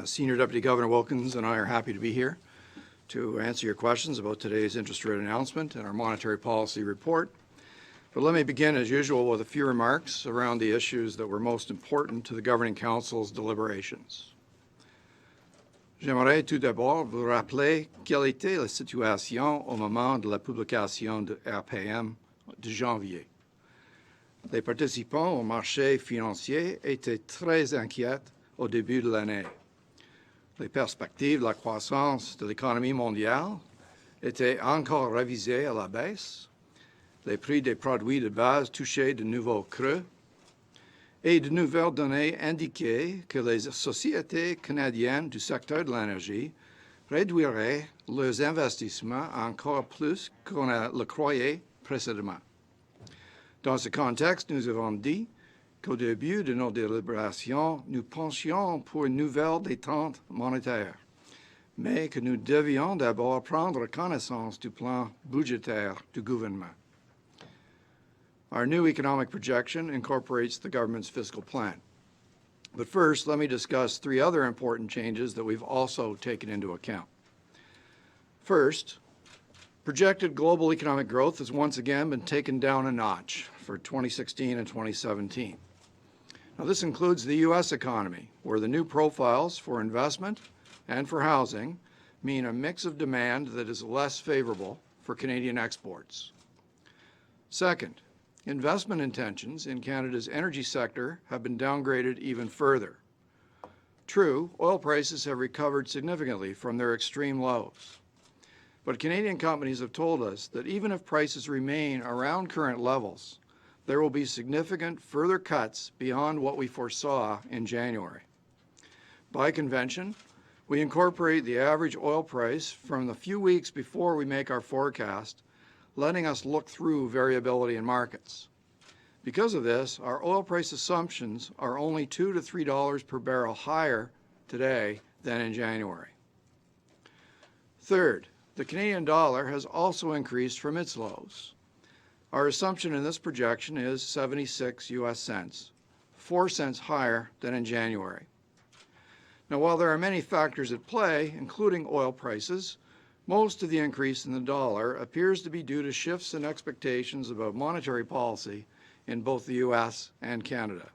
Senior Deputy Governor Wilkins and I are happy to be here to answer your questions about today's interest rate announcement and our monetary policy report. But let me begin, as usual, with a few remarks around the issues that were most important to the Governing Council's deliberations. J'aimerais tout d'abord vous rappeler quelle était la situation au moment de la publication de RPM de janvier. Les participants au marché financier étaient très inquiets au début de l'année. Les perspectives de la croissance de l'économie mondiale étaient encore révisées à la baisse. Les prix des produits de base touchaient de nouveaux creux et de nouvelles données indiquaient que les sociétés canadiennes du secteur de l'énergie réduiraient leurs investissements encore plus qu'on le croyait précédemment. Dans ce contexte, nous avons dit qu'au début de nos délibérations, nous pensions pour une nouvelle détente monétaire, mais que nous devions d'abord prendre connaissance du plan budgétaire du gouvernement. Our new economic projection incorporates the government's fiscal plan. But first, let me discuss three other important changes that we've also taken into account. First, projected global economic growth has once again been taken down a notch for 2016 and 2017. Now, this includes the U.S. economy, where the new profiles for investment and for housing mean a mix of demand that is less favorable for Canadian exports. Second, investment intentions in Canada's energy sector have been downgraded even further. True, oil prices have recovered significantly from their extreme lows. But Canadian companies have told us that even if prices remain around current levels, there will be significant further cuts beyond what we foresaw in January. By convention, we incorporate the average oil price from the few weeks before we make our forecast, letting us look through variability in markets. Because of this, our oil price assumptions are only $2 to $3 per barrel higher today than in January. Third, the Canadian dollar has also increased from its lows. Our assumption in this projection is 76 U.S. cents, 4 cents higher than in January. Now, while there are many factors at play, including oil prices, most of the increase in the dollar appears to be due to shifts in expectations about monetary policy in both the U.S. and Canada.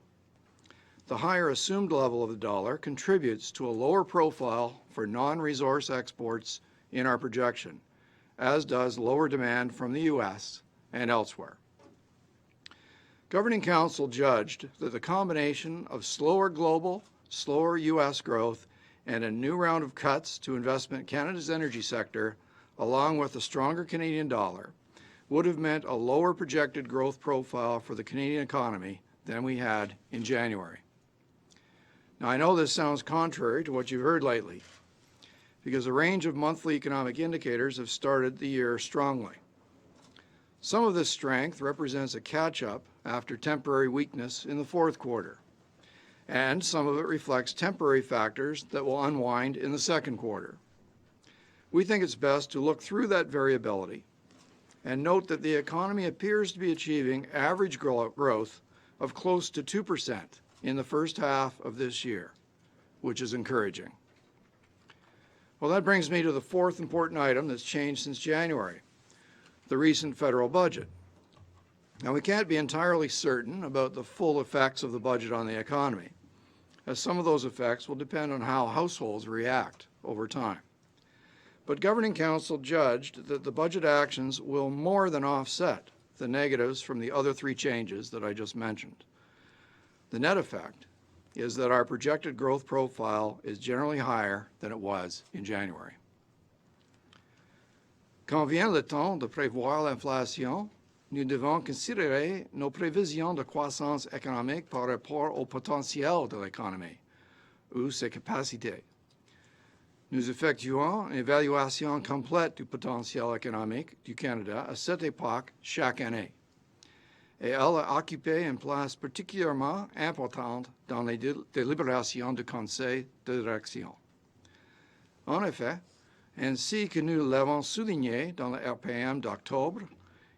The higher assumed level of the dollar contributes to a lower profile for non-resource exports in our projection, as does lower demand from the U.S. and elsewhere. Governing Council judged that the combination of slower global, slower U.S. growth, and a new round of cuts to investment Canada's energy sector, along with a stronger Canadian dollar, would have meant a lower projected growth profile for the Canadian economy than we had in January. Now, I know this sounds contrary to what you've heard lately, because a range of monthly economic indicators have started the year strongly. Some of this strength represents a catch-up after temporary weakness in the fourth quarter, and some of it reflects temporary factors that will unwind in the second quarter. We think it's best to look through that variability and note that the economy appears to be achieving average growth of close to 2% in the first half of this year, which is encouraging. Well, that brings me to the fourth important item that's changed since January, the recent federal budget. Now, we can't be entirely certain about the full effects of the budget on the economy, as some of those effects will depend on how households react over time. But Governing Council judged that the budget actions will more than offset the negatives from the other three changes that I just mentioned. The net effect is that our projected growth profile is generally higher than it was in January. Quand vient le temps de prévoir l'inflation, nous devons considérer nos prévisions de croissance économique par rapport au potentiel de l'économie ou ses capacités. Nous effectuons une évaluation complète du potentiel économique du Canada à cette époque chaque année. Et elle a occupé une place particulièrement importante dans les délibérations du Conseil de direction. En effet, ainsi que nous l'avons souligné dans le RPM d'octobre,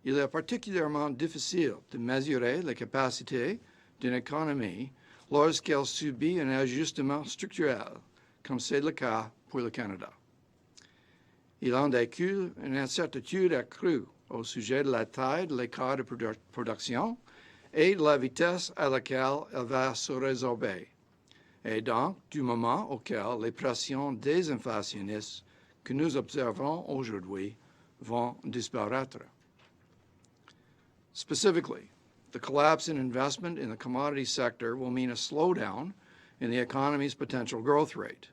il est particulièrement difficile de mesurer les capacités d'une économie lorsqu'elle subit un ajustement structurel, comme c'est le cas pour le Canada. Il indique une incertitude accrue au sujet de la taille de l'écart de production et de la vitesse à laquelle elle va se résorber, et donc du moment auquel les pressions désinflationnistes que nous observons aujourd'hui vont disparaître. Specifically, the collapse in investment in the commodity sector will mean a slowdown in the economy's potential growth rate.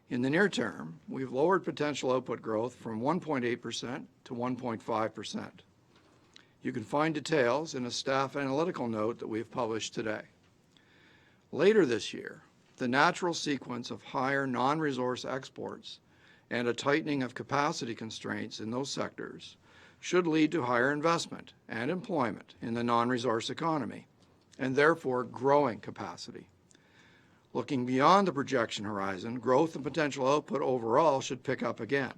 In the near term, we've lowered potential output growth from 1.8% to 1.5%. You can find details in a staff analytical note that we've published today. Later this year, the natural sequence of higher non-resource exports and a tightening of capacity constraints in those sectors should lead to higher investment and employment in the non-resource economy, and therefore growing capacity. Looking beyond the projection horizon, growth and potential output overall should pick up again.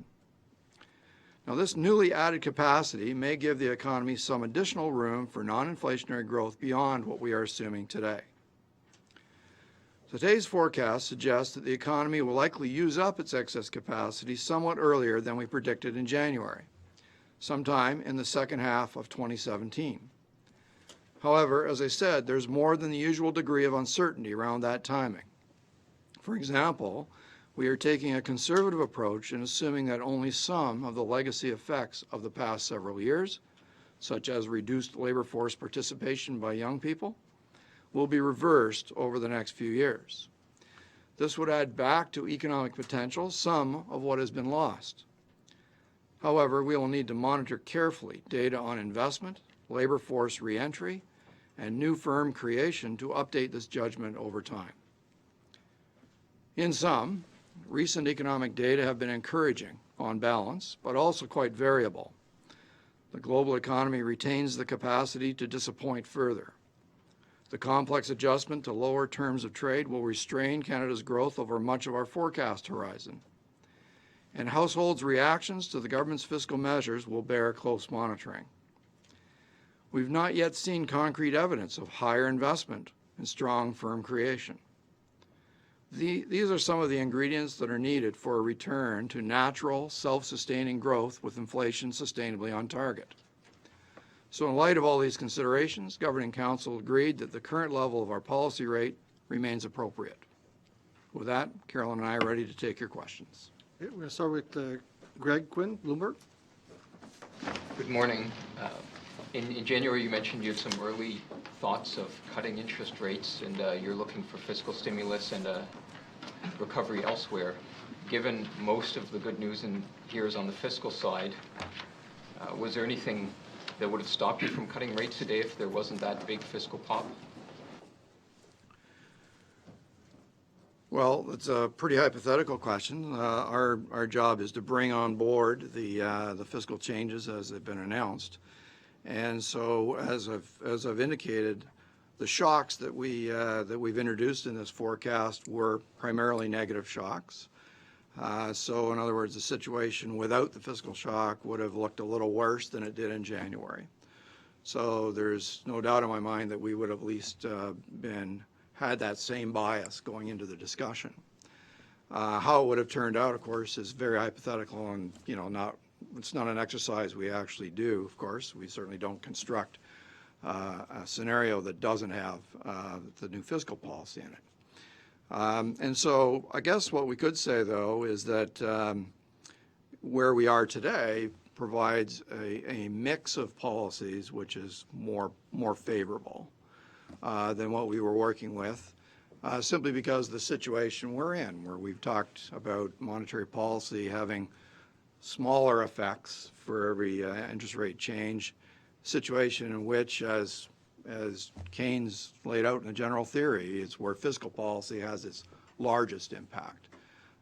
Now, this newly added capacity may give the economy some additional room for non-inflationary growth beyond what we are assuming today. Today's forecast suggests that the economy will likely use up its excess capacity somewhat earlier than we predicted in January, sometime in the second half of 2017. However, as I said, there's more than the usual degree of uncertainty around that timing. For example, we are taking a conservative approach in assuming that only some of the legacy effects of the past several years, such as reduced labor force participation by young people, will be reversed over the next few years. This would add back to economic potential some of what has been lost. However, we will need to monitor carefully data on investment, labor force reentry, and new firm creation to update this judgment over time. In sum, recent economic data have been encouraging on balance, but also quite variable. The global economy retains the capacity to disappoint further. The complex adjustment to lower terms of trade will restrain Canada's growth over much of our forecast horizon. And households' reactions to the government's fiscal measures will bear close monitoring. We've not yet seen concrete evidence of higher investment and strong firm creation. These are some of the ingredients that are needed for a return to natural, self-sustaining growth with inflation sustainably on target. So in light of all these considerations, Governing Council agreed that the current level of our policy rate remains appropriate. With that, Carolyn and I are ready to take your questions. Okay, we're going to start with Greg Quinn, Bloomberg. Good morning. In January, you mentioned you had some early thoughts of cutting interest rates, and you're looking for fiscal stimulus and recovery elsewhere. Given most of the good news here is on the fiscal side, was there anything that would have stopped you from cutting rates today if there wasn't that big fiscal pop? Well, it's a pretty hypothetical question. Our job is to bring on board the fiscal changes as they've been announced. And so, as I've indicated, the shocks that we've introduced in this forecast were primarily negative shocks. So, in other words, the situation without the fiscal shock would have looked a little worse than it did in January. So, there's no doubt in my mind that we would have at least had that same bias going into the discussion. How it would have turned out, of course, is very hypothetical, and it's not an exercise we actually do. Of course, we certainly don't construct a scenario that doesn't have the new fiscal policy in it. And so, I guess what we could say, though, is that where we are today provides a mix of policies which is more favorable than what we were working with, simply because of the situation we're in, where we've talked about monetary policy having smaller effects for every interest rate change, situation in which, as Keynes laid out in the general theory, it's where fiscal policy has its largest impact.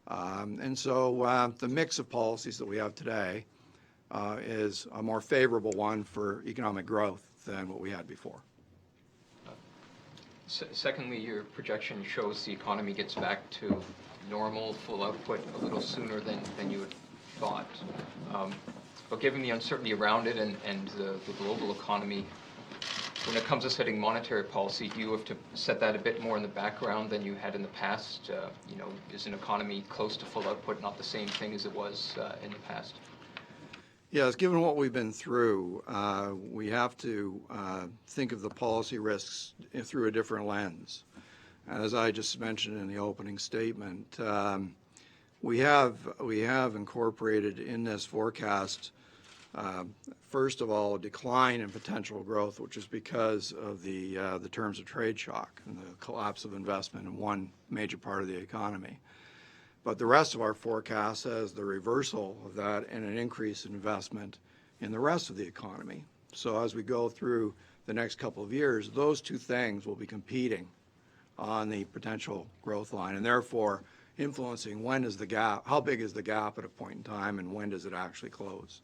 And so the mix of policies that we have today is a more favorable one for economic growth than what we had before. Secondly, your projection shows the economy gets back to normal, full output a little sooner than you had thought. But given the uncertainty around it and the global economy when it comes to setting monetary policy, do you have to set that a bit more in the background than you had in the past? Is an economy close to full output not the same thing as it was in the past? Yes, given what we've been through, we have to think of the policy risks through a different lens. As I just mentioned in the opening statement, we have incorporated in this forecast, first of all, a decline in potential growth, which is because of the terms of trade shock and the collapse of investment in one major part of the economy. But the rest of our forecast has the reversal of that and an increase in investment in the rest of the economy. So as we go through the next couple of years, those two things will be competing on the potential growth line, and therefore influencing when is the gap, how big is the gap at a point in time, and when does it actually close.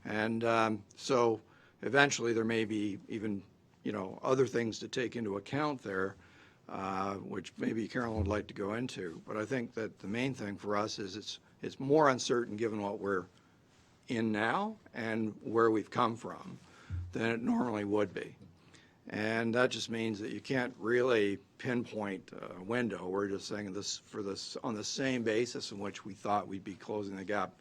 And so eventually there may be even other things to take into account there, which maybe Carolyn would like to go into. But I think that the main thing for us is it's more uncertain given what we're in now and where we've come from than it normally would be. And that just means that you can't really pinpoint a window. We're just saying this on the same basis in which we thought we'd be closing the gap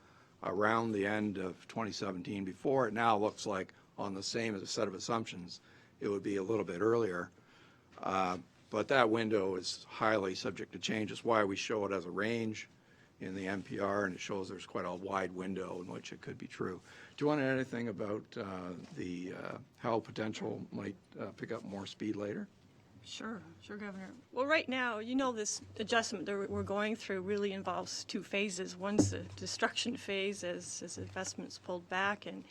around the end of 2017 before. It now looks like on the same set of assumptions, it would be a little bit earlier. But that window is highly subject to change. That's why we show it as a range in the MPR, and it shows there's quite a wide window in which it could be true. Do you want to add anything about how potential might pick up more speed later? Sure, Governor. Well, right now, this adjustment that we're going through really involves two phases. One's the destruction phase as investments pulled back and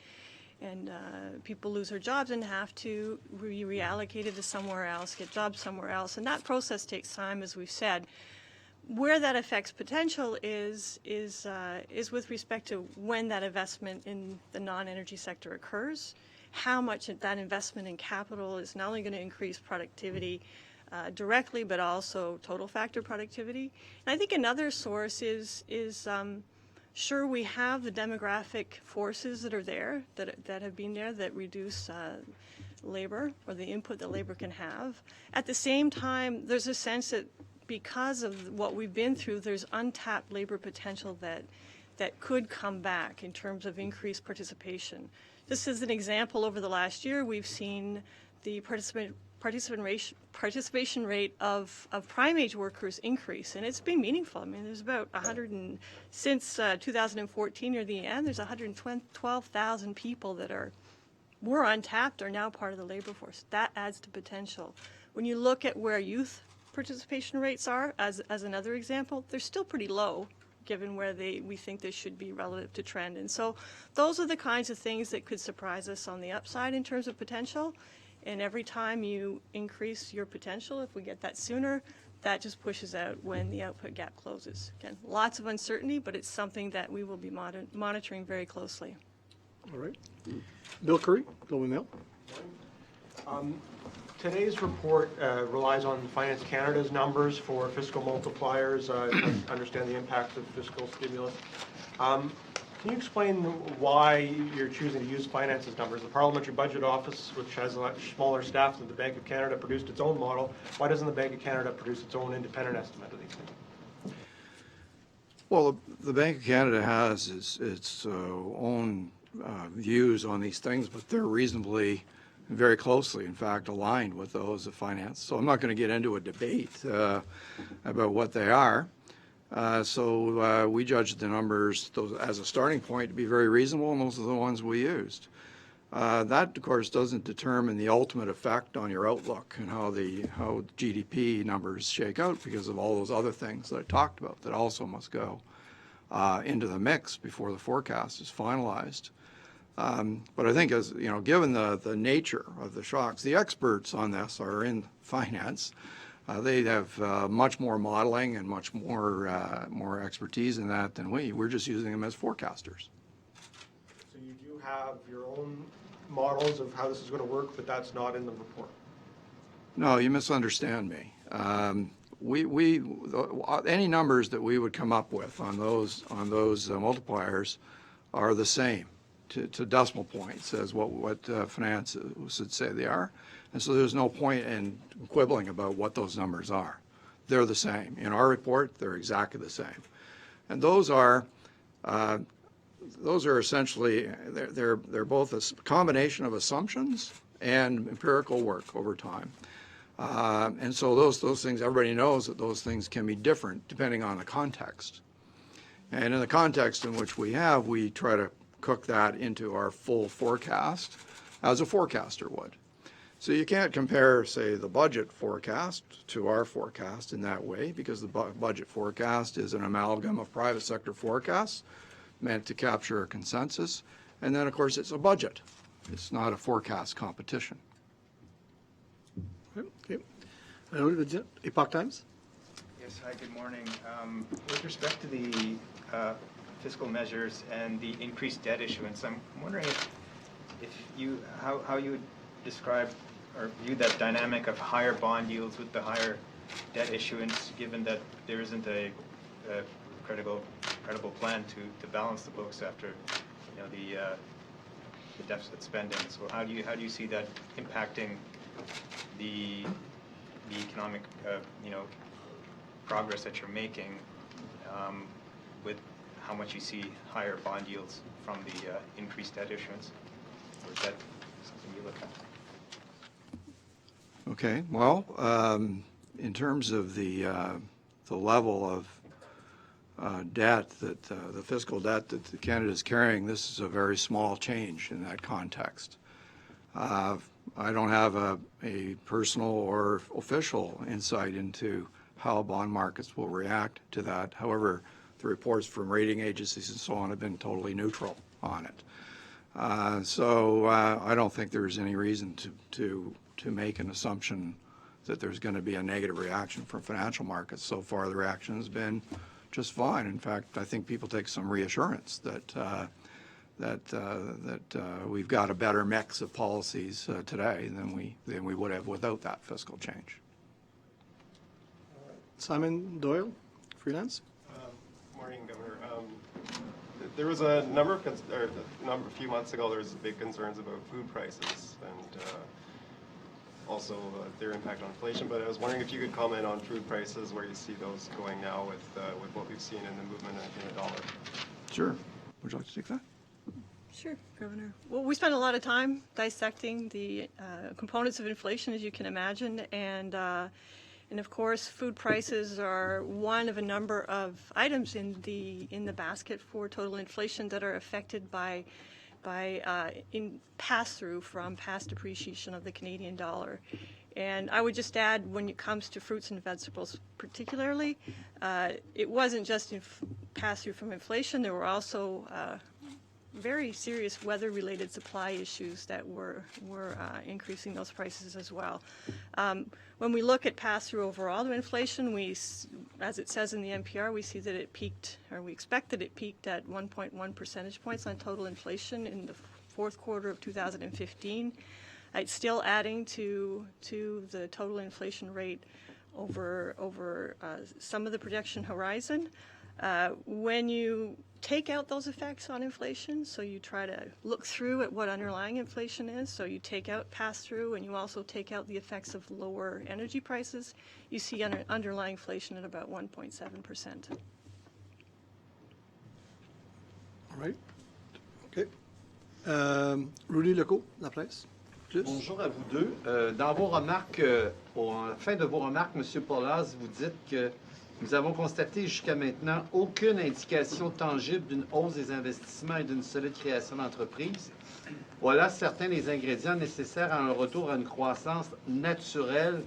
people lose their jobs and have to be reallocated to somewhere else, get jobs somewhere else. And that process takes time, as we've said. Where that affects potential is with respect to when that investment in the non-energy sector occurs, how much that investment in capital is not only going to increase productivity directly, but also total factor productivity. And I think another source is sure, we have the demographic forces that are there, that have been there, that reduce labor or the input that labor can have. At the same time, there's a sense that because of what we've been through, there's untapped labor potential that could come back in terms of increased participation. Just as an example, over the last year, we've seen the participation rate of prime age workers increase, and it's been meaningful. I mean, there's about since 2014 near the end, there's 112,000 people that were untapped, are now part of the labor force. That adds to potential. When you look at where youth participation rates are, as another example, they're still pretty low given where we think they should be relative to trend. And so those are the kinds of things that could surprise us on the upside in terms of potential. And every time you increase your potential, if we get that sooner, that just pushes out when the output gap closes. Again, lots of uncertainty, but it's something that we will be monitoring very closely. All right. Bill Curry, Globe and Mail. Today's report relies on Finance Canada's numbers for fiscal multipliers to understand the impact of fiscal stimulus. Can you explain why you're choosing to use Finance's numbers? The Parliamentary Budget Office, which has a much smaller staff than the Bank of Canada, produced its own model. Why doesn't the Bank of Canada produce its own independent estimate of these things? Well, the Bank of Canada has its own views on these things, but they're reasonably, very closely, in fact, aligned with those of Finance. So I'm not going to get into a debate about what they are. So we judged the numbers as a starting point to be very reasonable, and those are the ones we used. That, of course, doesn't determine the ultimate effect on your outlook and how GDP numbers shake out, because of all those other things that I talked about that also must go into the mix before the forecast is finalized. But I think, given the nature of the shocks, the experts on this are in Finance. They have much more modeling and much more expertise in that than we. We're just using them as forecasters. So you do have your own models of how this is going to work, but that's not in the report? No, you misunderstand me. Any numbers that we would come up with on those multipliers are the same to decimal points as what Finance would say they are. And so there's no point in quibbling about what those numbers are. They're the same. In our report, they're exactly the same. And those are essentially, they're both a combination of assumptions and empirical work over time. And so those things, everybody knows that those things can be different depending on the context. And in the context in which we try to cook that into our full forecast as a forecaster would. So you can't compare, say, the budget forecast to our forecast in that way, because the budget forecast is an amalgam of private sector forecasts meant to capture a consensus. And then, of course, it's a budget. It's not a forecast competition. Okay. Epoch Times? Yes, hi, good morning. With respect to the fiscal measures and the increased debt issuance, I'm wondering how you would describe or view that dynamic of higher bond yields with the higher debt issuance, given that there isn't a credible plan to balance the books after the deficit spending. So how do you see that impacting the economic progress that you're making with how much you see higher bond yields from the increased debt issuance? Or is that something you look at? Okay, well, in terms of the level of debt that the fiscal debt that Canada is carrying, this is a very small change in that context. I don't have a personal or official insight into how bond markets will react to that. However, the reports from rating agencies and so on have been totally neutral on it. So I don't think there's any reason to make an assumption that there's going to be a negative reaction from financial markets. So far, the reaction has been just fine. In fact, I think people take some reassurance that we've got a better mix of policies today than we would have without that fiscal change. Simon Doyle, freelance. Morning, Governor. There was a number of a few months ago. There was big concerns about food prices and also their impact on inflation. But I was wondering if you could comment on food prices, where you see those going now with what we've seen in the movement in the dollar. Sure. Would you like to take that? Sure, Governor. Well, we spent a lot of time dissecting the components of inflation, as you can imagine, and of course, food prices are one of a number of items in the basket for total inflation that are affected by in pass-through from past depreciation of the Canadian dollar. And I would just add, when it comes to fruits and vegetables particularly, it wasn't just pass-through from inflation. There were also very serious weather-related supply issues that were increasing those prices as well. When we look at pass-through overall to inflation, as it says in the MPR, we see that it peaked, or we expect that it peaked at 1.1 percentage points on total inflation in the fourth quarter of 2015. It's still adding to the total inflation rate over some of the projection horizon. When you take out those effects on inflation, so you try to look through at what underlying inflation is, so you take out pass-through and you also take out the effects of lower energy prices, you see underlying inflation at about 1.7%. All right. OK. Rudy Legault, La Presse. Plus. Bonjour à vous deux. Dans vos remarques, à la fin de vos remarques, M. Poloz, vous dites que nous avons constaté jusqu'à maintenant aucune indication tangible d'une hausse des investissements et d'une solide création d'entreprises. Voilà certains des ingrédients nécessaires à un retour à une croissance naturelle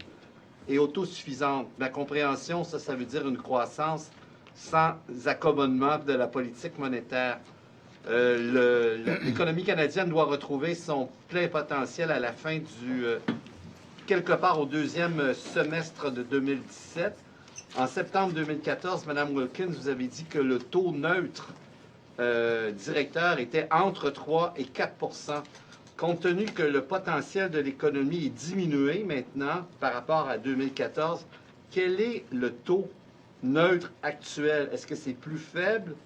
et autosuffisante. Ma compréhension, ça veut dire une croissance sans accommodement de la politique monétaire. L'économie canadienne doit retrouver son plein potentiel à la fin quelque part au deuxième semestre de 2017. En septembre 2014, Mme Wilkins, vous avez dit que le taux neutre directeur était entre 3 et 4 %. Compte tenu que le potentiel de l'économie est diminué maintenant par rapport à 2014, quel est le taux neutre actuel? Est-ce que c'est plus faible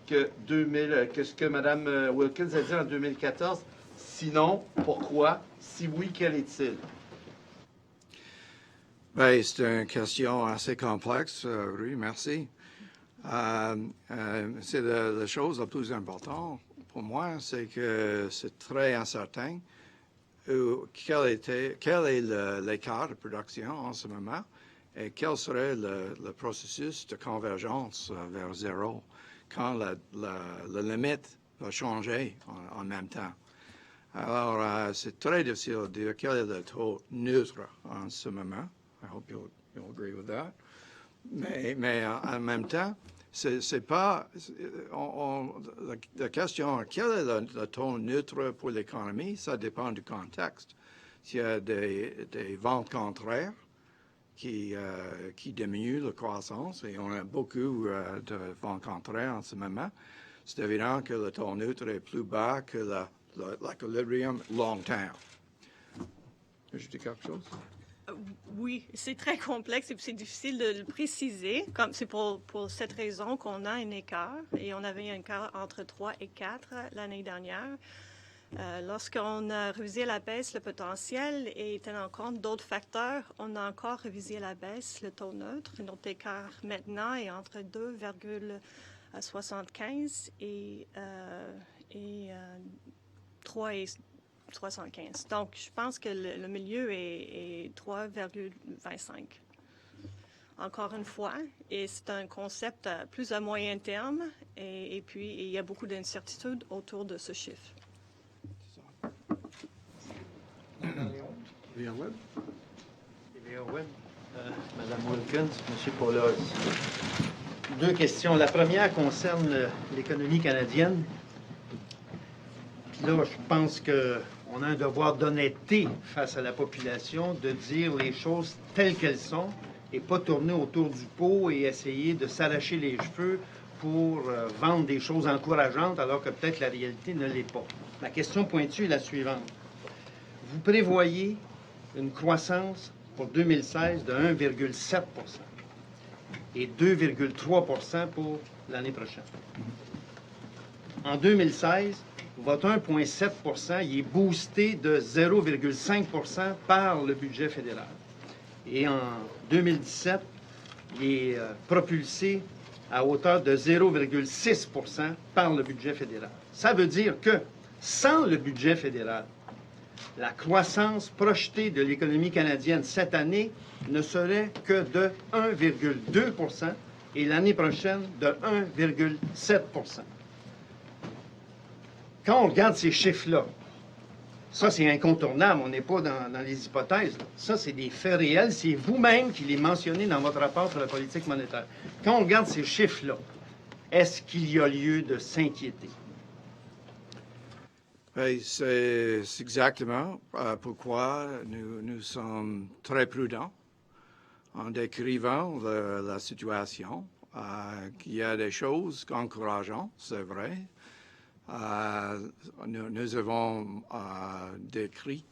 que ce que Mme Wilkins a dit en 2014? Sinon, pourquoi? Si oui, quel est-il? Ben, c'est une question assez complexe, oui, merci. C'est la chose la plus importante pour moi, c'est que c'est très incertain quel est l'écart de production en ce moment et quel serait le processus de convergence vers zéro quand la limite va changer en même temps. Alors, c'est très difficile de dire quel est le taux neutre en ce moment. I hope you'll agree with that. Mais en même temps, c'est pas la question, quel est le taux neutre pour l'économie? Ça dépend du contexte. S'il y a des ventes contraires qui diminuent la croissance, et on a beaucoup de ventes contraires en ce moment, c'est évident que le taux neutre est plus bas que l'équilibrium long terme. Je dis quelque chose? Oui, c'est très complexe et c'est difficile de le préciser. C'est pour cette raison qu'on a un écart et on avait un écart entre 3 et 4 l'année dernière. Lorsqu'on a révisé à la baisse le potentiel et tenant compte d'autres facteurs, on a encore révisé à la baisse le taux neutre. Notre écart maintenant est entre 2,75 et 3,75. Donc, je pense que le milieu est 3,25. Encore une fois, et c'est un concept plus à moyen terme, et puis il y a beaucoup d'incertitudes autour de ce chiffre. Via Web. Mme Wilkins, M. Poloz. Deux questions. La première concerne l'économie canadienne. Puis là, je pense qu'on a un devoir d'honnêteté face à la population, de dire les choses telles qu'elles sont et pas tourner autour du pot et essayer de s'arracher les cheveux pour vendre des choses encourageantes alors que peut-être la réalité ne l'est pas. Ma question pointue est la suivante. Vous prévoyez une croissance pour 2016 de 1,7 et 2,3 pour l'année prochaine. En 2016, votre 1,7 il est boosté de 0,5 par le budget fédéral. Et en 2017, il est propulsé à hauteur de 0,6 par le budget fédéral. Ça veut dire que, sans le budget fédéral, la croissance projetée de l'économie canadienne cette année ne serait que de 1,2 et l'année prochaine de 1,7 Quand on regarde ces chiffres-là, ça, c'est incontournable. On n'est pas dans les hypothèses. Là. Ça, c'est des faits réels. C'est vous-même qui les mentionnez dans votre rapport sur la politique monétaire. Quand on regarde ces chiffres-là, est-ce qu'il y a lieu de s'inquiéter? Oui, c'est exactement pourquoi nous sommes très prudents en décrivant la situation. Il y a des choses encourageantes, c'est vrai. Nous avons décrit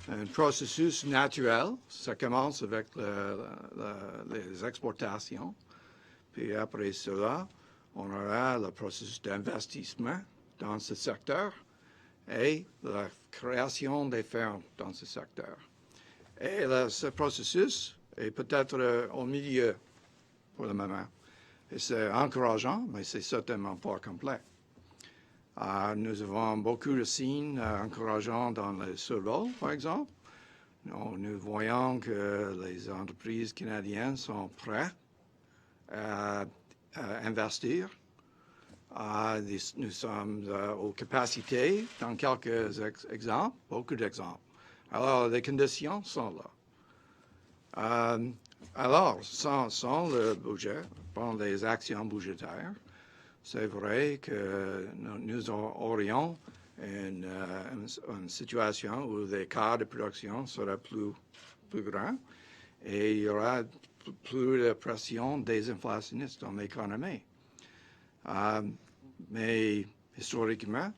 un processus naturel. Ça commence avec les exportations. Puis après cela, on aura le processus d'investissement dans ce secteur et la création des fermes dans ce secteur. Et ce processus est peut-être au milieu pour le moment. Et c'est encourageant, mais c'est certainement pas complet. Nous avons beaucoup de signes encourageants dans le survol, par exemple. Nous voyons que les entreprises canadiennes sont prêtes à investir. Nous sommes aux capacités dans quelques exemples, beaucoup d'exemples. Alors, les conditions sont là. Alors, sans le budget, dans les actions budgétaires, c'est vrai que nous aurions une situation où les cas de production seraient plus grands et il y aura plus de pression désinflationniste dans l'économie. Mais historiquement,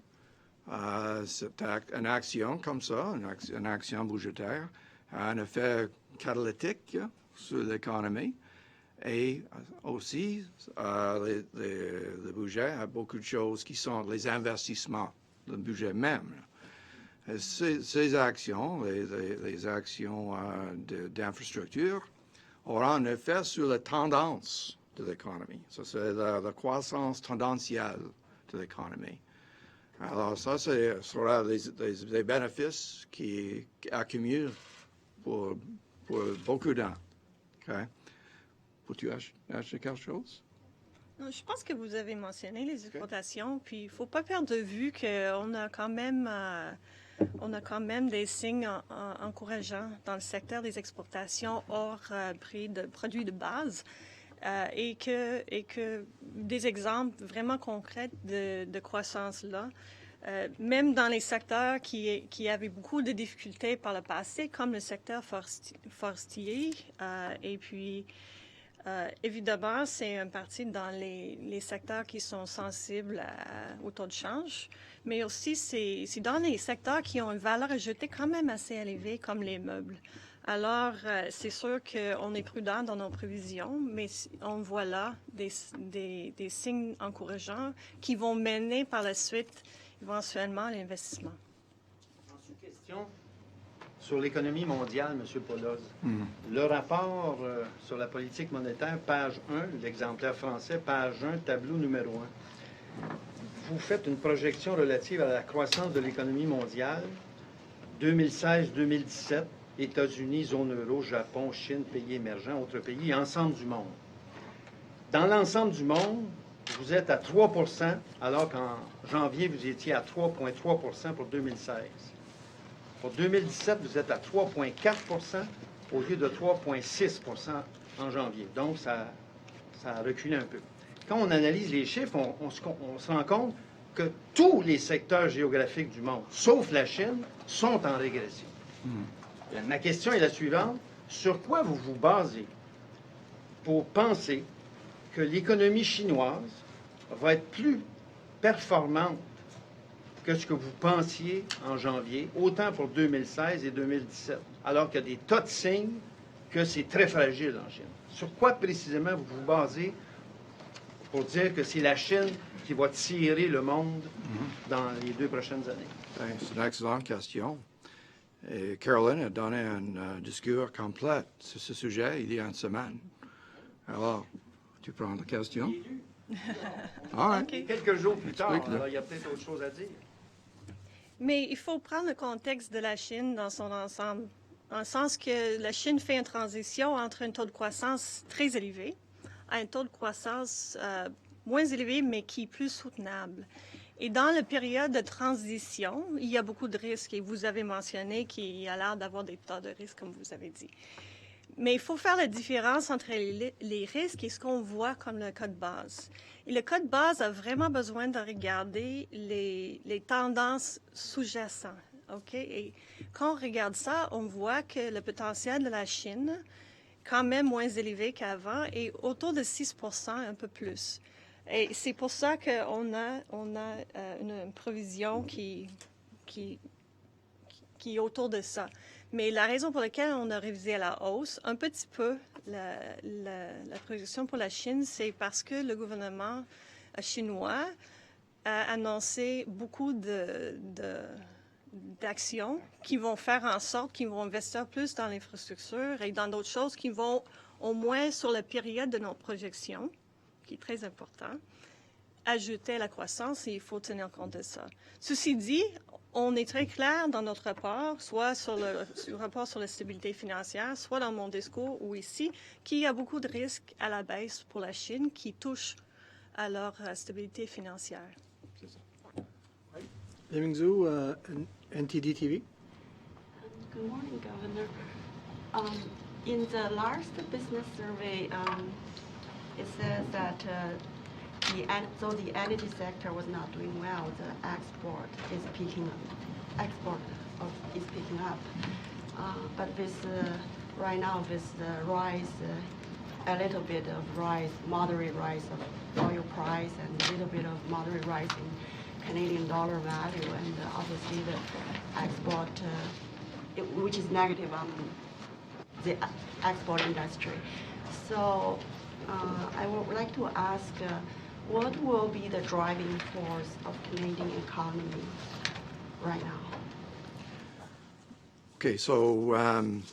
une action comme ça, une action budgétaire, a un effet catalytique sur l'économie. Et aussi, le budget a beaucoup de choses qui sont les investissements, le budget même. Ces actions, les actions d'infrastructure, aura un effet sur la tendance de l'économie. Ça, c'est la croissance tendancielle de l'économie. Alors, ça, ce sera des bénéfices qui accumulent pour beaucoup de temps. Okay? Peux-tu ajouter quelque chose? Non, je pense que vous avez mentionné les exportations, puis il ne faut pas perdre de vue qu'on a quand même, des signes encourageants dans le secteur des exportations hors prix de produits de base. Et que des exemples vraiment concrets de croissance-là, même dans les secteurs qui avaient beaucoup de difficultés par le passé, comme le secteur forestier. Et puis, évidemment, c'est une partie dans les secteurs qui sont sensibles au taux de change, mais aussi c'est dans les secteurs qui ont une valeur ajoutée quand même assez élevée, comme les meubles. Alors, c'est sûr qu'on est prudent dans nos prévisions, mais on voit là des signes encourageants qui vont mener par la suite éventuellement à l'investissement. Ensuite, question sur l'économie mondiale, M. Poloz. Le rapport sur la politique monétaire, page 1, l'exemplaire français, page 1, tableau numéro 1. Vous faites une projection relative à la croissance de l'économie mondiale 2016-2017. États-Unis, zone euro, Japon, Chine, pays émergents, autres pays, ensemble du monde. Dans l'ensemble du monde, vous êtes à 3 %, alors qu'en janvier, vous étiez à 3,3 % pour 2016. Pour 2017, vous êtes à 3,4 % au lieu de 3,6 % en janvier. Donc, ça a reculé un peu. Quand on analyse les chiffres, on se rend compte que tous les secteurs géographiques du monde, sauf la Chine, sont en régression. Ma question est la suivante. Sur quoi vous vous basez pour penser que l'économie chinoise va être plus performante que ce que vous pensiez en janvier, autant pour 2016 et 2017, alors qu'il y a des tas de signes que c'est très fragile en Chine? Sur quoi précisément vous vous basez pour dire que c'est la Chine qui va tirer le monde dans les 2 prochaines années? C'est une excellente question. Et Carolyn a donné un discours complet sur ce sujet il y a une semaine. Alors, tu prends la question? Okay. Quelques jours plus tard, Explique-le. alors il y a peut-être autre chose à dire. Mais il faut prendre le contexte de la Chine dans son ensemble, dans le sens que la Chine fait une transition entre un taux de croissance très élevé à un taux de croissance moins élevé, mais qui est plus soutenable. Et dans la période de transition, il y a beaucoup de risques, et vous avez mentionné qu'il y a l'air d'avoir des tas de risques, comme vous avez dit. Mais il faut faire la différence entre les risques et ce qu'on voit comme le cas de base. Et le cas de base a vraiment besoin de regarder les tendances sous-jacentes. Okay? Et quand on regarde ça, on voit que le potentiel de la Chine, quand même moins élevé qu'avant, est autour de 6 %, un peu plus. Et c'est pour ça qu'on a une provision qui est autour de ça. Mais la raison pour laquelle on a révisé à la hausse un petit peu la projection pour la Chine, c'est parce que le gouvernement chinois a annoncé beaucoup d'actions qui vont faire en sorte qu'ils vont investir plus dans l'infrastructure et dans d'autres choses qui vont, au moins sur la période de notre projection, qui est très important, ajouter la croissance et il faut tenir compte de ça. Ceci dit, on est très clair dans notre rapport, soit sur le rapport sur la stabilité financière, soit dans mon discours ou ici, qu'il y a beaucoup de risques à la baisse pour la Chine qui touchent à leur stabilité financière. C'est ça. Leming Zhu, NTD TV. Good morning, Governor. In the last business survey, it says that though the energy sector was not doing well, the export is picking up. But with right now with the rise, a little bit of rise, moderate rise of oil price, and a little bit of moderate rise in Canadian dollar value, and obviously the export, which is negative on the export industry. So I would like to ask, what will be the driving force of Canadian economy right now? Okay, so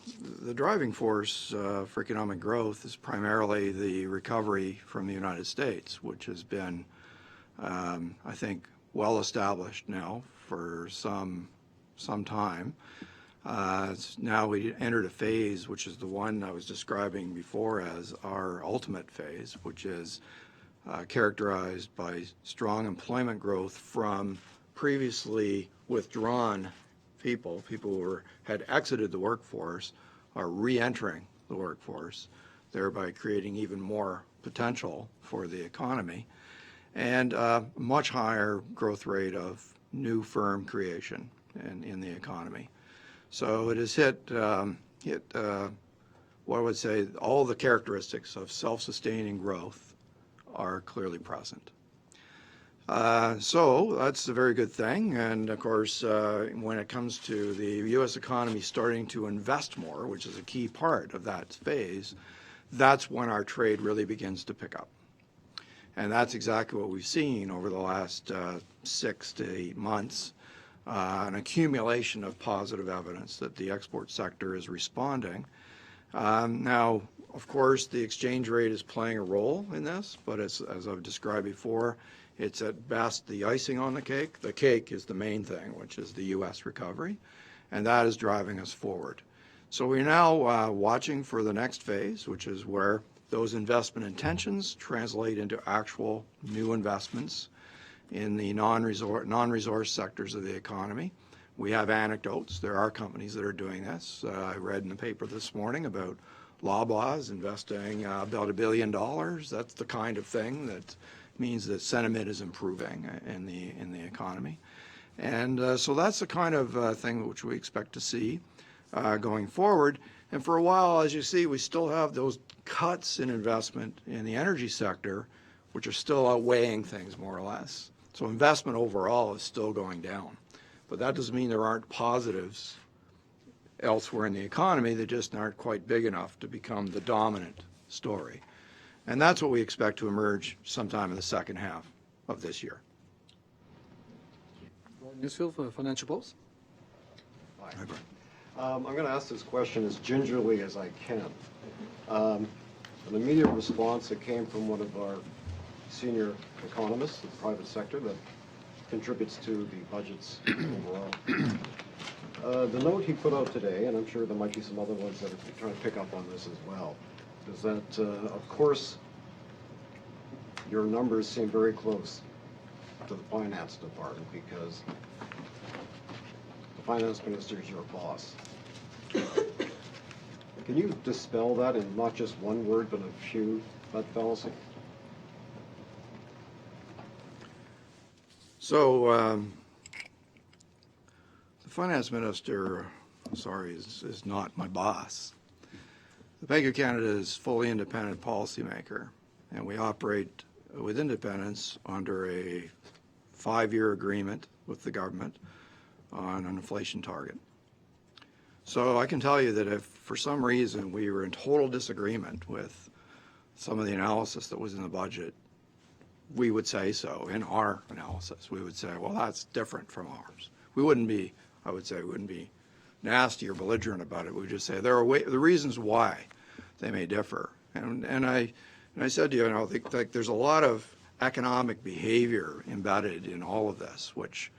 the driving force for economic growth is primarily the recovery from the United States, which has been, I think, well established now for some time. Now we entered a phase, which is the one I was describing before as our ultimate phase, which is characterized by strong employment growth from previously withdrawn people who had exited the workforce are re-entering the workforce, thereby creating even more potential for the economy, and a much higher growth rate of new firm creation in the economy. So it has hit what I would say all the characteristics of self-sustaining growth are clearly present. So that's a very good thing. And of course, when it comes to the U.S. economy starting to invest more, which is a key part of that phase, that's when our trade really begins to pick up. And that's exactly what we've seen over the last 6 to 8 months, an accumulation of positive evidence that the export sector is responding. Now, of course, the exchange rate is playing a role in this, but as I've described before, it's at best the icing on the cake. The cake is the main thing, which is the U.S. recovery, and that is driving us forward. So we're now watching for the next phase, which is where those investment intentions translate into actual new investments in the non-resource sectors of the economy. We have anecdotes. There are companies that are doing this. I read in the paper this morning about Loblaws investing about $1 billion. That's the kind of thing that means that sentiment is improving in the economy. And so that's the kind of thing which we expect to see going forward. And for a while, as you see, we still have those cuts in investment in the energy sector, which are still outweighing things more or less. So investment overall is still going down. But that doesn't mean there aren't positives elsewhere in the economy that just aren't quite big enough to become the dominant story. And that's what we expect to emerge sometime in the second half of this year. Newsfield for Financial Post. Hi. I'm going to ask this question as gingerly as I can. An immediate response that came from one of our senior economists in the private sector that contributes to the budgets overall. The note he put out today, and I'm sure there might be some other ones that are trying to pick up on this as well, is that, of course, your numbers seem very close to the finance department because the finance minister is your boss. Can you dispel that in not just one word, but a few, that fallacy? So the finance minister, is not my boss. The Bank of Canada is a fully independent policymaker, and we operate with independence under a 5-year agreement with the government on an inflation target. So I can tell you that if for some reason we were in total disagreement with some of the analysis that was in the budget, we would say so in our analysis. We would say, well, that's different from ours. We wouldn't be, I would say, we wouldn't be nasty or belligerent about it. We would just say there are the reasons why they may differ. And I said to you, I think there's a lot of economic behavior embedded in all of this, which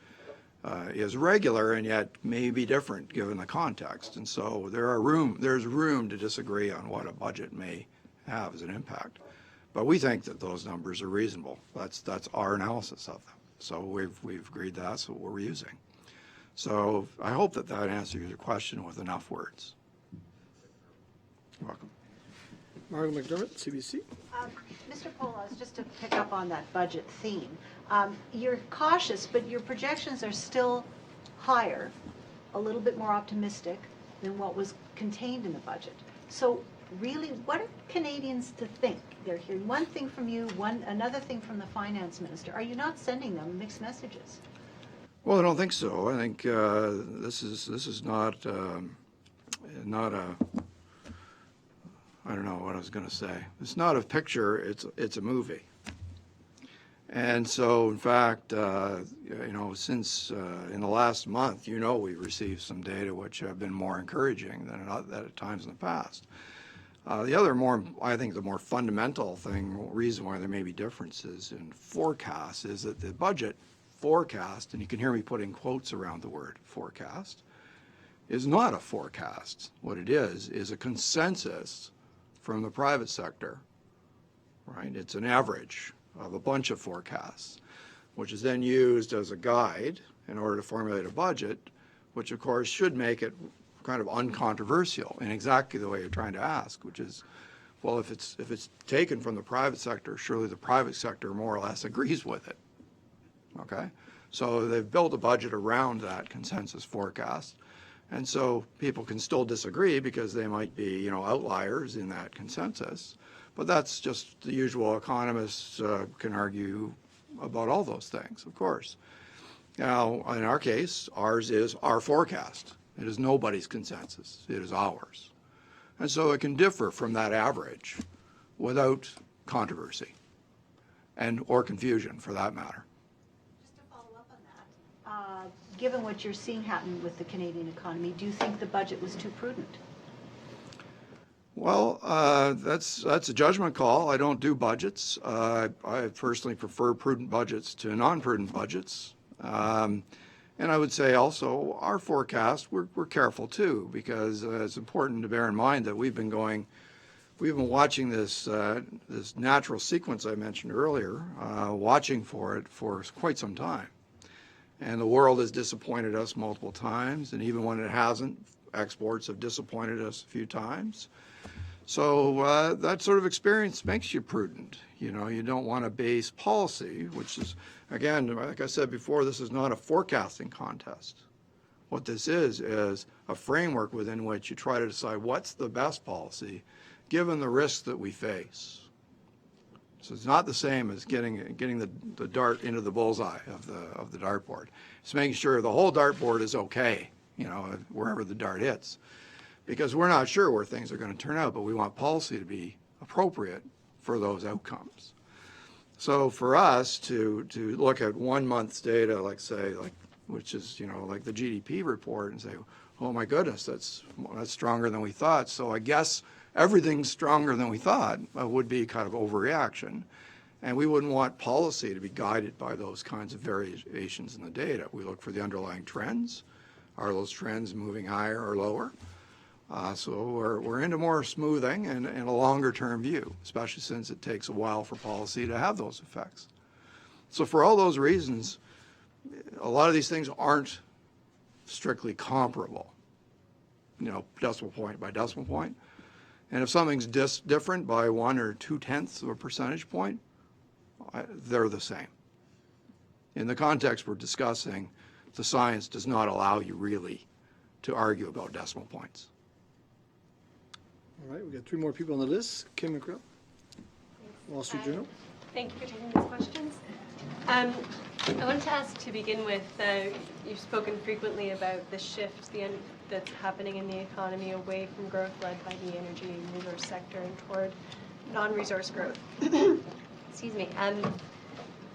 is regular and yet may be different given the context. And so there's room to disagree on what a budget may have as an impact. But we think that those numbers are reasonable. That's our analysis of them. So we've agreed that's what we're using. So I hope that answers your question with enough words. You're welcome. Margaret McDermott, CBC. Mr. Poloz, just to pick up on that budget theme, you're cautious, but your projections are still higher, a little bit more optimistic than what was contained in the budget. So really, what are Canadians to think? They're hearing one thing from you, another thing from the finance minister. Are you not sending them mixed messages? Well, I don't think so. I think this is not a, I don't know what I was going to say. It's not a picture, it's a movie. And so, in fact, since in the last month, we've received some data which have been more encouraging than at times in the past. The other I think the more fundamental reason why there may be differences in forecasts is that the budget forecast, and you can hear me putting quotes around the word forecast, is not a forecast. What it is a consensus from the private sector, right? It's an average of a bunch of forecasts, which is then used as a guide in order to formulate a budget, which of course should make it kind of uncontroversial in exactly the way you're trying to ask, which is, well, if it's taken from the private sector, surely the private sector more or less agrees with it. Okay? So they've built a budget around that consensus forecast. And so people can still disagree because they might be, outliers in that consensus. But that's just the usual. Economists can argue about all those things, of course. Now, in our case, ours is our forecast. It is nobody's consensus. It is ours. And so it can differ from that average without controversy or confusion, for that matter. Just to follow up on that, given what you're seeing happen with the Canadian economy, do you think the budget was too prudent? Well, that's a judgment call. I don't do budgets. I personally prefer prudent budgets to non-prudent budgets. And I would say also our forecast, we're careful too, because it's important to bear in mind that we've been watching this natural sequence I mentioned earlier, watching for it for quite some time. And the world has disappointed us multiple times, and even when it hasn't, exports have disappointed us a few times. So that sort of experience makes you prudent. You don't want to base policy, which is, again, like I said before, this is not a forecasting contest. What this is a framework within which you try to decide what's the best policy given the risks that we face. So it's not the same as getting the dart into the bullseye of the dartboard. It's making sure the whole dartboard is okay, wherever the dart hits. Because we're not sure where things are going to turn out, but we want policy to be appropriate for those outcomes. So for us to look at 1 month's data, which is like the GDP report, and say, oh my goodness, that's stronger than we thought. So I guess everything's stronger than we thought would be kind of overreaction, and we wouldn't want policy to be guided by those kinds of variations in the data. We look for the underlying trends. Are those trends moving higher or lower? So we're into more smoothing and a longer-term view, especially since it takes a while for policy to have those effects. So for all those reasons, a lot of these things aren't strictly comparable, decimal point by decimal point. And if something's different by 1 or 2/10 of a percentage point, they're the same. In the context we're discussing, the science does not allow you really to argue about decimal points. All right, we got 3 more people on the list. Kim McGrill, Wall Street Journal. Thank you for taking these questions. I wanted to ask to begin with, you've spoken frequently about the shift that's happening in the economy away from growth led by the energy and resource sector and toward non-resource growth. Excuse me.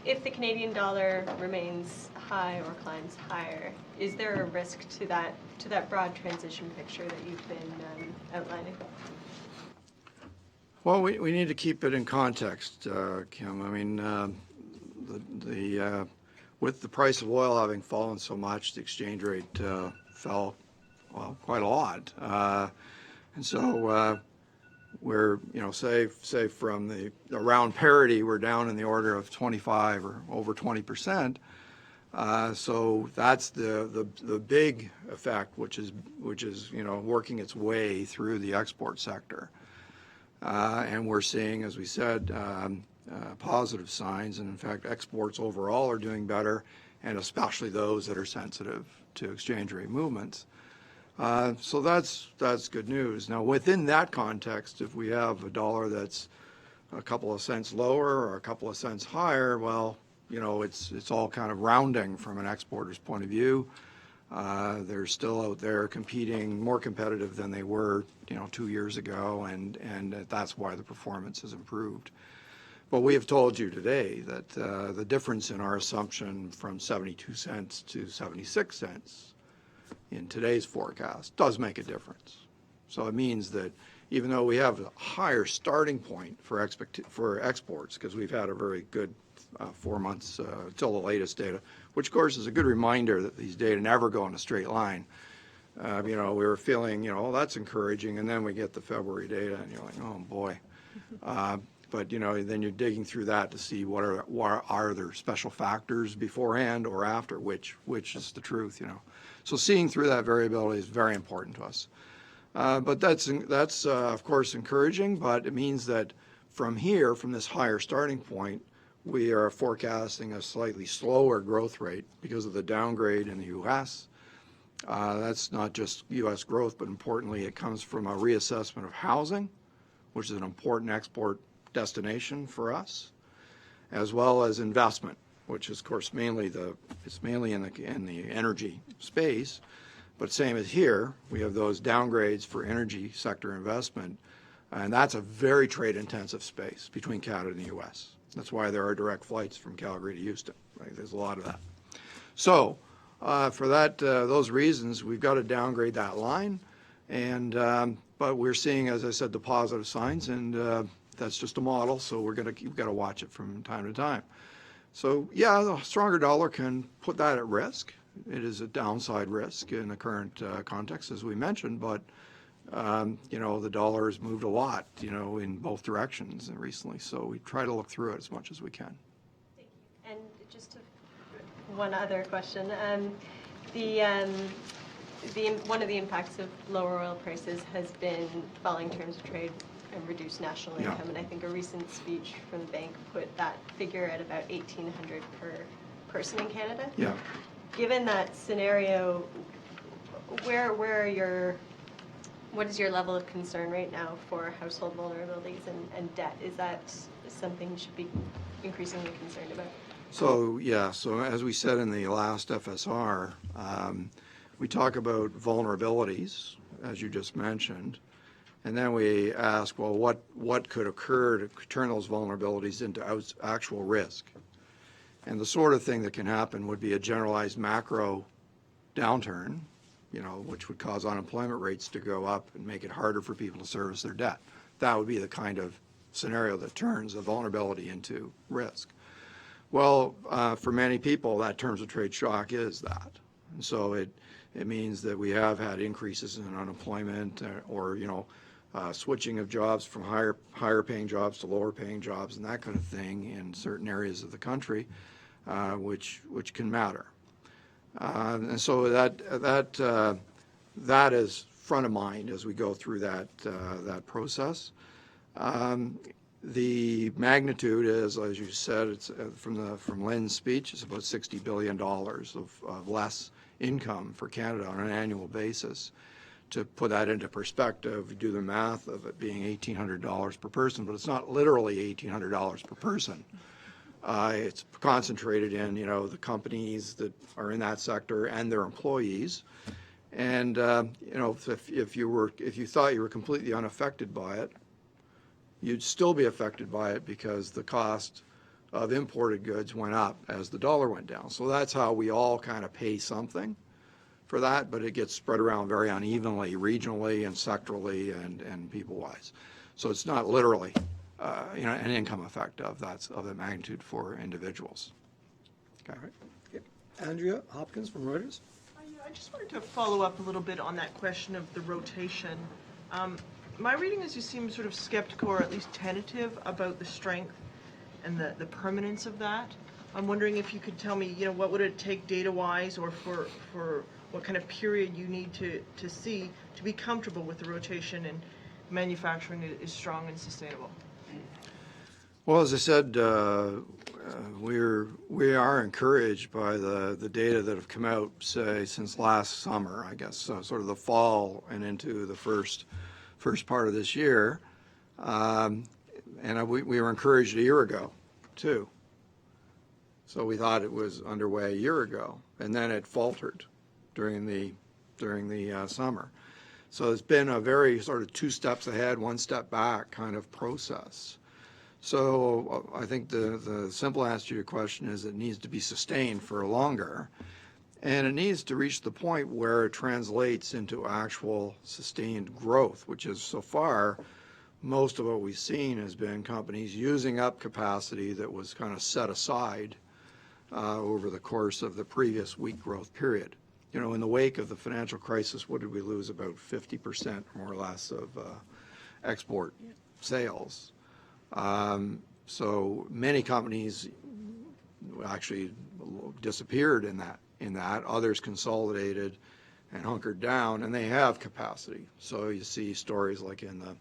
If the Canadian dollar remains high or climbs higher, is there a risk to that broad transition picture that you've been outlining? Well, we need to keep it in context, Kim. I mean, with the price of oil having fallen so much, the exchange rate fell quite a lot, and so we're say from the around parity, we're down in the order of 25 or over 20%. So that's the big effect, which is working its way through the export sector. And we're seeing, as we said, positive signs, and in fact exports overall are doing better, and especially those that are sensitive to exchange rate movements. So that's good news. Now within that context, if we have a dollar that's a couple of cents lower or a couple of cents higher, well, it's all kind of rounding from an exporter's point of view. They're still out there competing, more competitive than they were, 2 years ago, and that's why the performance has improved. But we have told you today that the difference in our assumption from 72 cents to 76 cents in today's forecast does make a difference. So it means that even though we have a higher starting point for exports, because we've had a very good 4 months till the latest data, which of course is a good reminder that these data never go in a straight line. We were feeling, oh, that's encouraging, and then we get the February data, and you're like, oh boy. But then you're digging through that to see what are there special factors beforehand or after, which is the truth, So seeing through that variability is very important to us. But that's of course encouraging, but it means that from here, from this higher starting point, we are forecasting a slightly slower growth rate because of the downgrade in the U.S. That's not just U.S. growth, but importantly, it comes from a reassessment of housing, which is an important export destination for us, as well as investment, which is, of course, mainly in the energy space. But same as here, we have those downgrades for energy sector investment, and that's a very trade-intensive space between Canada and the U.S. That's why there are direct flights from Calgary to Houston. Right? There's a lot of that. So for those reasons, we've got to downgrade that line, and but we're seeing, as I said, the positive signs, and that's just a model, so we've got to watch it from time to time. So yeah, the stronger dollar can put that at risk. It is a downside risk in the current context, as we mentioned, but the dollar has moved a lot, in both directions recently. So we try to look through it as much as we can. Thank you. And just one other question. One of the impacts of lower oil prices has been falling terms of trade and reduced national income. And I think a recent speech from the bank put that figure at about $1,800 per person in Canada. Yeah. Given that scenario, what is your level of concern right now for household vulnerabilities and debt? Is that something you should be increasingly concerned about? So as we said in the last FSR, we talk about vulnerabilities, as you just mentioned, and then we ask, well, what could occur to turn those vulnerabilities into actual risk? And the sort of thing that can happen would be a generalized macro downturn, which would cause unemployment rates to go up and make it harder for people to service their debt. That would be the kind of scenario that turns a vulnerability into risk. Well, for many people, that terms of trade shock is that. And so it means that we have had increases in unemployment or switching of jobs from higher paying jobs to lower paying jobs and that kind of thing in certain areas of the country, which can matter. And so that is front of mind as we go through that process. The magnitude is, as you said, it's from Lynn's speech, it's about $60 billion of less income for Canada on an annual basis. To put that into perspective, you do the math of it being $1,800 per person, but it's not literally $1,800 per person. It's concentrated in, the companies that are in that sector and their employees. And, if you thought you were completely unaffected by it, you'd still be affected by it because the cost of imported goods went up as the dollar went down. So that's how we all kind of pay something for that, but it gets spread around very unevenly, regionally and sectorally and people-wise. So it's not literally an income effect of the magnitude for individuals. Okay. All right. Yep. Andrea Hopkins from Reuters. I just wanted to follow up a little bit on that question of the rotation. My reading is you seem sort of skeptical or at least tentative about the strength and the permanence of that. I'm wondering if you could tell me, what would it take data-wise or for what kind of period you need to see to be comfortable with the rotation and manufacturing is strong and sustainable? Well, as I said, we are encouraged by the data that have come out, say, since last summer, I guess, so sort of the fall and into the first part of this year. And we were encouraged a year ago, too. So we thought it was underway a year ago, and then it faltered during the summer. So it's been a very sort of 2 steps ahead, 1 step back kind of process. So I think the simple answer to your question is it needs to be sustained for longer, and it needs to reach the point where it translates into actual sustained growth, which is so far most of what we've seen has been companies using up capacity that was kind of set aside over the course of the previous weak growth period. You know, in the wake of the financial crisis, what did we lose? About 50% more or less of export sales. So many companies actually disappeared in that. Others consolidated and hunkered down, and they have capacity. So you see stories like in the,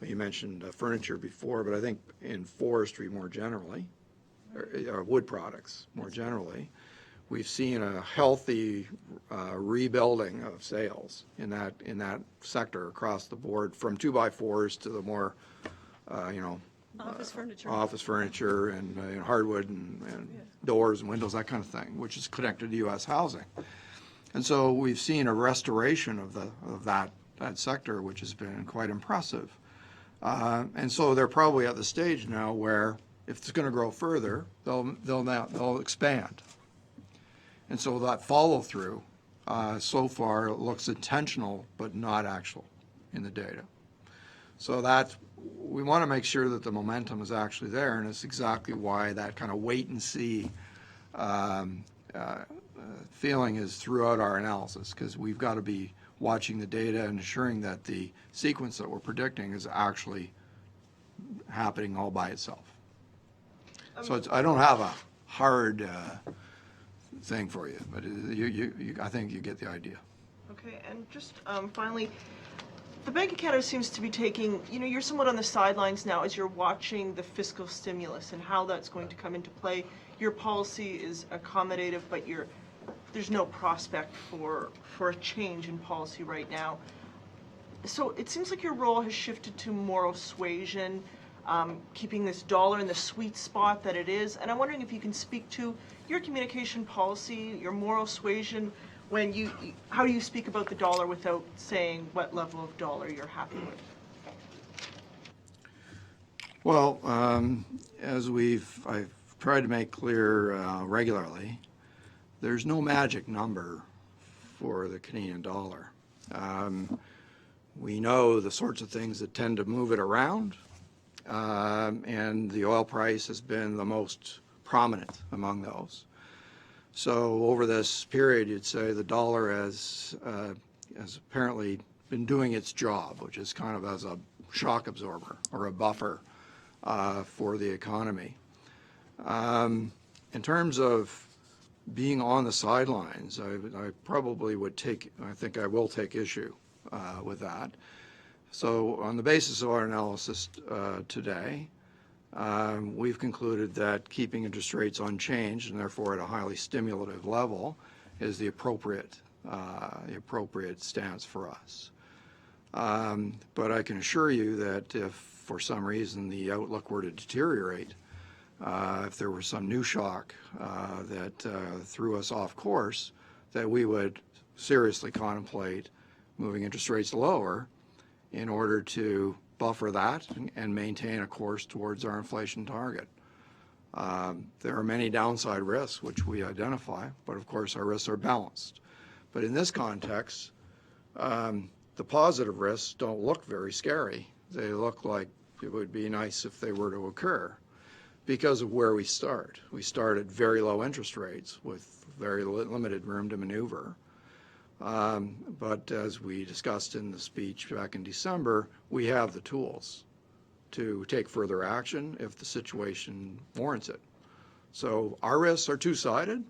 well, you mentioned furniture before, but I think in forestry more generally, or wood products more generally, we've seen a healthy rebuilding of sales in that sector across the board, from 2x4s to the more, office furniture and hardwood and doors and windows, that kind of thing, which is connected to U.S. housing. And so we've seen a restoration of that sector, which has been quite impressive. And so they're probably at the stage now where if it's going to grow further, they'll expand. And so that follow through so far looks intentional but not actual in the data. So we want to make sure that the momentum is actually there, and it's exactly why that kind of wait and see feeling is throughout our analysis, because we've got to be watching the data and ensuring that the sequence that we're predicting is actually happening all by itself. So I don't have a hard thing for you, but I think you get the idea. Okay, and just finally, the Bank of Canada seems to be taking, you're somewhat on the sidelines now as you're watching the fiscal stimulus and how that's going to come into play. Your policy is accommodative, but there's no prospect for a change in policy right now. So it seems like your role has shifted to moral suasion, keeping this dollar in the sweet spot that it is. And I'm wondering if you can speak to your communication policy, your moral suasion, how do you speak about the dollar without saying what level of dollar you're happy with? Well, as I've tried to make clear regularly, there's no magic number for the Canadian dollar. We know the sorts of things that tend to move it around, and the oil price has been the most prominent among those. So over this period, you'd say the dollar has apparently been doing its job, which is kind of as a shock absorber or a buffer for the economy. In terms of being on the sidelines, I probably would I think I will take issue with that. So on the basis of our analysis today, we've concluded that keeping interest rates unchanged and therefore at a highly stimulative level is the appropriate stance for us. But I can assure you that if for some reason the outlook were to deteriorate, if there were some new shock that threw us off course, that we would seriously contemplate moving interest rates lower in order to buffer that and maintain a course towards our inflation target. There are many downside risks which we identify, but of course our risks are balanced. But in this context, the positive risks don't look very scary. They look like it would be nice if they were to occur because of where we start. We start at very low interest rates with very limited room to maneuver. But as we discussed in the speech back in December, we have the tools to take further action if the situation warrants it. So our risks are two-sided,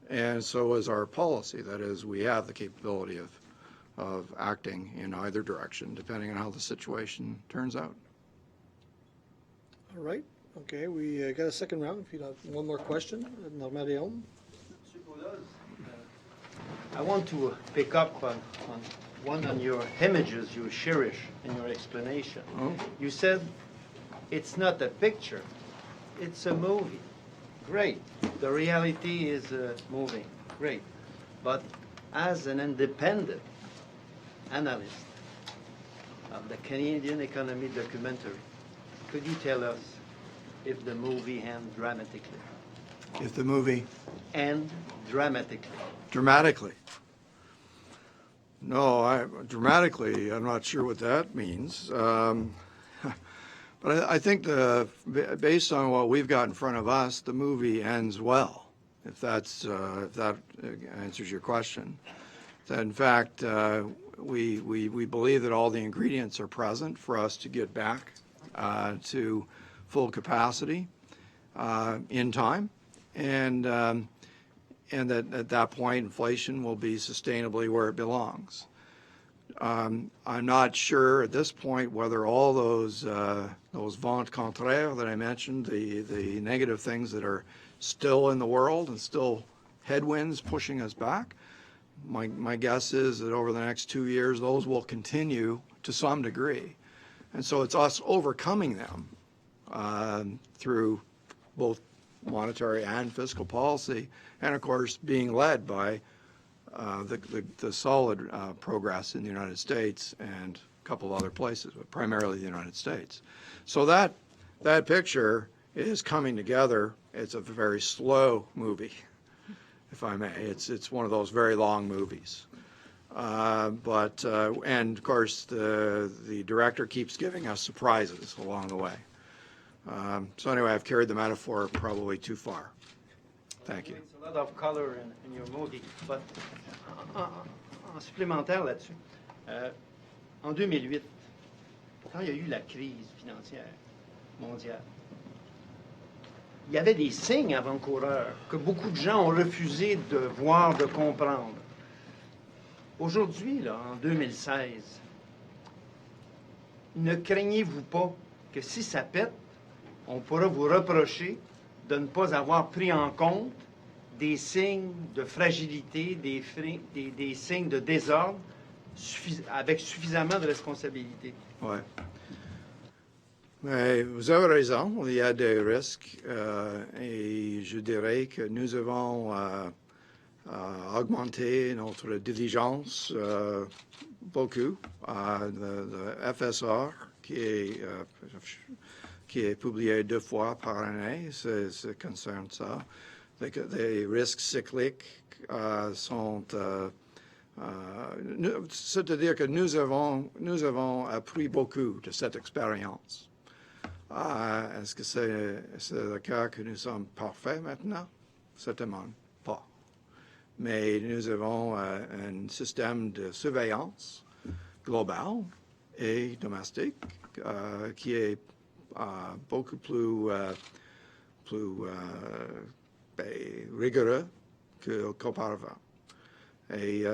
and so is our policy. That is, we have the capability of acting in either direction, depending on how the situation turns out. All right. Okay, we got a second round. If you have one more question, Normand. I want to pick up on one of your images you cherish in your explanation. Oh. You said it's not a picture, it's a movie. Great. The reality is moving. Great. But as an independent analyst of the Canadian economy documentary, Could you tell us if the movie ends dramatically? If the movie End dramatically. dramatically. No, dramatically, I'm not sure what that means. But I think based on what we've got in front of us, the movie ends well, if that answers your question. That in fact, we believe that all the ingredients are present for us to get back to full capacity in time, and that at that point inflation will be sustainably where it belongs. I'm not sure at this point whether all those vents contraires that I mentioned, the negative things that are still in the world and still headwinds pushing us back, my guess is that over the next 2 years those will continue to some degree. And so it's us overcoming them through both monetary and fiscal policy, and of course being led by the solid progress in the United States and a couple of other places, but primarily the United States. So that picture is coming together. It's a very slow movie, if I may. It's one of those very long movies. And of course the director keeps giving us surprises along the way. So anyway, I've carried the metaphor probably too far. Thank you. There's a lot of color in your movie, but en supplémentaire là-dessus, en 2008, quand il y a eu la crise financière mondiale, il y avait des signes avant-coureurs que beaucoup de gens ont refusé de voir, de comprendre. Aujourd'hui, là, en 2016, ne craignez-vous pas que si ça pète, on pourra vous reprocher de ne pas avoir pris en compte des signes de fragilité, des signes de désordre avec suffisamment de responsabilité? Ouais. Mais vous avez raison, il y a des risques et je dirais que nous avons augmenté notre diligence beaucoup. Le FSR qui est publié 2 fois par année, ça concerne ça. Les risques cycliques sont... c'est-à-dire que nous avons appris beaucoup de cette expérience. Est-ce que c'est le cas que nous sommes parfaits maintenant? Certainement pas. Mais nous avons un système de surveillance global et domestique qui est beaucoup plus rigoureux qu'auparavant. Et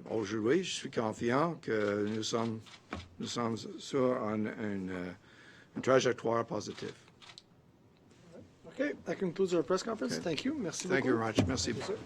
aujourd'hui, je suis confiant que nous sommes sur une trajectoire positive. Okay, that concludes our press conference. Thank you. Merci beaucoup. Thank you very much. Merci. Thank you, sir.